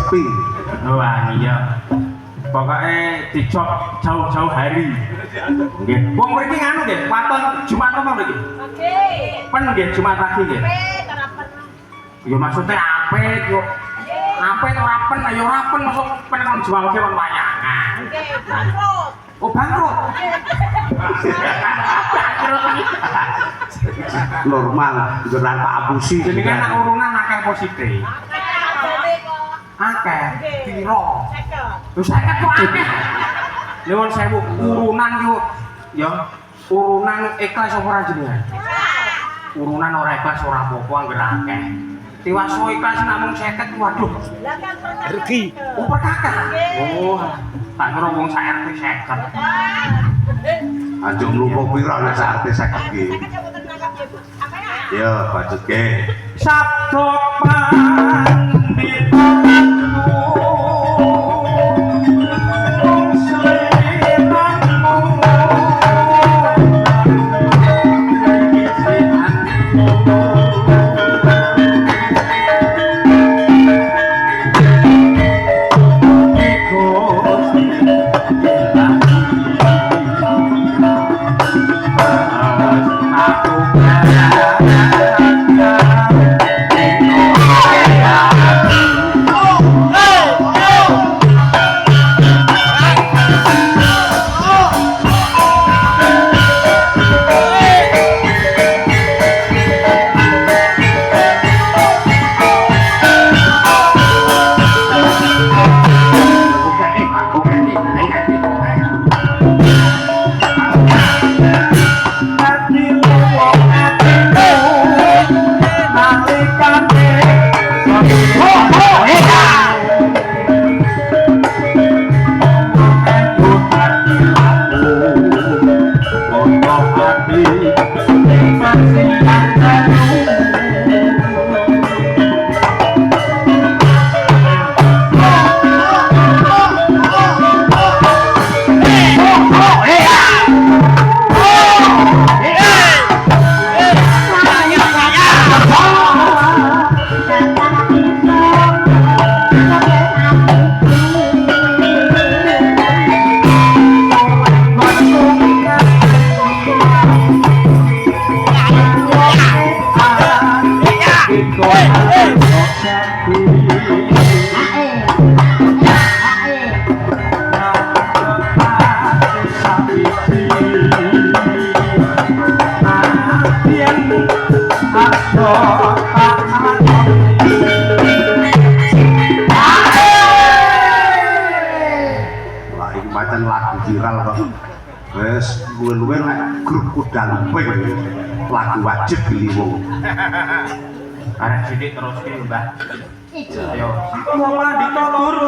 sepi. Wah iya. Pokoknya dicok jauh-jauh hari. Nggih. Wong mriki nganu nggih, waton Jumat apa mriki? Oke. Pen nggih Jumat pagi nggih. Terapan. Ya maksudnya apik yo. Apik ora pen, ya ora pen masuk pen kon jual ke wong wayangan. Oke, bangkrut. Oh bangkrut. Normal, gerak Pak Abusi. Jenengan nak urunan akeh positif. Akeh. Piro? 50. Lho 50 kok akeh. Nuwun sewu, urunan yo ya urunan ikhlas apa ora jenengan? Urunan ora ikhlas ora apa-apa anggere akeh. Tiwaso ikhlas namung 50 waduh. Lah kan Rezeki. Oh perkakak. Oh, tak kira wong sak RT 50. Aja lupa pira nek sak arte 50 iki. Ya, budgetke. Sabdo pandhita Luwe-luwe nek grup kudang ping lagu wajib Liwong. Arek sithik terus ki, Mbah. Ayo. Mula ditotur